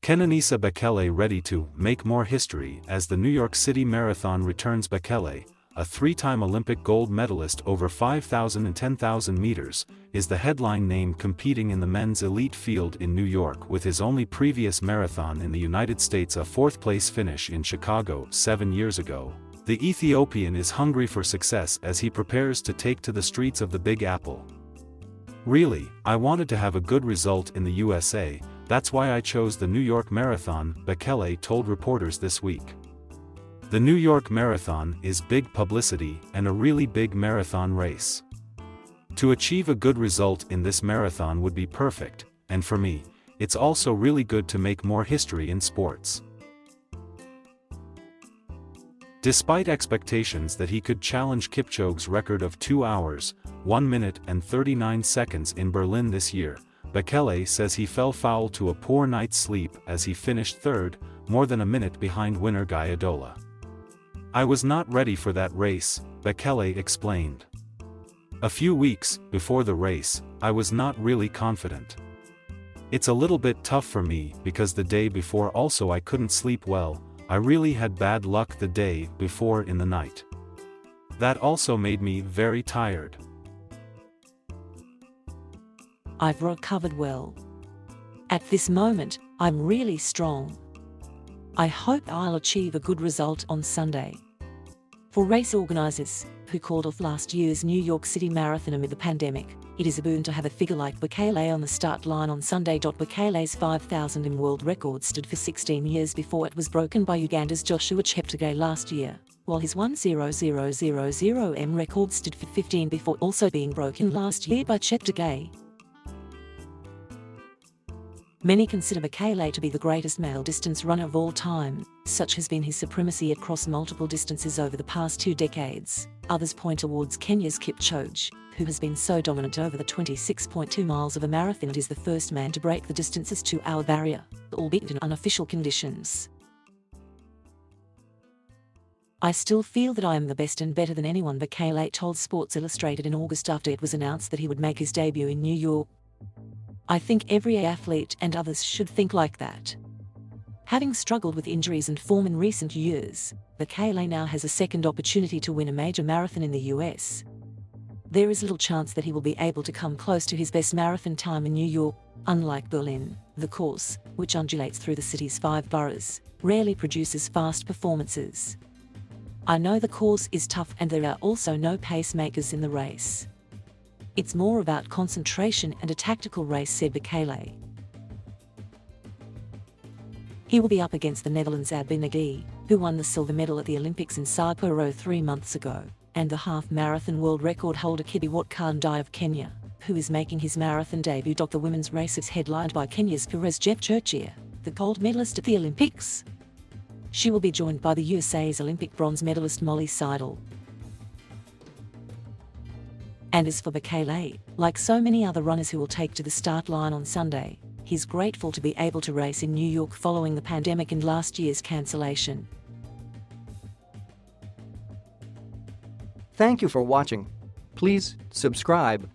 Kenenisa Bekele ready to make more history as the New York City Marathon returns. Bekele, a three-time Olympic gold medalist over 5,000 and 10,000 meters, is the headline name competing in the men's elite field in New York, with his only previous marathon in the United States a fourth-place finish in Chicago 7 years ago. The Ethiopian is hungry for success as he prepares to take to the streets of the Big Apple. "Really, I wanted to have a good result in the USA, that's why I chose the New York Marathon," Bekele told reporters this week. The New York Marathon is big publicity and a really big marathon race. To achieve a good result in this marathon would be perfect, and for me, it's also really good to make more history in sports. Despite expectations that he could challenge Kipchoge's record of 2 hours, 1 minute and 39 seconds in Berlin this year, Bekele says he fell foul to a poor night's sleep as he finished third, more than a minute behind winner Guy Adola. "I was not ready for that race," Bekele explained. "A few weeks before the race, I was not really confident. It's a little bit tough for me because the day before also I couldn't sleep well. I really had bad luck the day before in the night. That also made me very tired. I've recovered well. At this moment, I'm really strong. I hope I'll achieve a good result on Sunday." For race organizers, who called off last year's New York City Marathon amid the pandemic, it is a boon to have a figure like Bekele on the start line on Sunday. Bekele's 5,000 m world record stood for 16 years before it was broken by Uganda's Joshua Cheptegei last year, while his 1:00:00 m record stood for 15 before also being broken last year by Cheptegei. Many consider Bekele to be the greatest male distance runner of all time. Such has been his supremacy across multiple distances over the past 2 decades. Others point towards Kenya's Kipchoge, who has been so dominant over the 26.2 miles of a marathon and is the first man to break the distance's 2-hour barrier, albeit in unofficial conditions. "I still feel that I am the best and better than anyone," Bekele told Sports Illustrated in August after it was announced that he would make his debut in New York. "I think every athlete and others should think like that." Having struggled with injuries and form in recent years, Bekele now has a second opportunity to win a major marathon in the US. There is little chance that he will be able to come close to his best marathon time in New York. Unlike Berlin, the course, which undulates through the city's 5 boroughs, rarely produces fast performances. "I know the course is tough and there are also no pacemakers in the race. It's more about concentration and a tactical race," said Bekele. He will be up against the Netherlands' Abinaghi, who won the silver medal at the Olympics in Sapporo 3 months ago, and the half-marathon world record holder Kibiwott Kandai of Kenya, who is making his marathon debut. The women's race is headlined by Kenya's Perez Jepchirchir, the gold medalist at the Olympics. She will be joined by the USA's Olympic bronze medalist Molly Seidel. And as for Bekele, like so many other runners who will take to the start line on Sunday, he's grateful to be able to race in New York following the pandemic and last year's cancellation. Thank you for watching. Please subscribe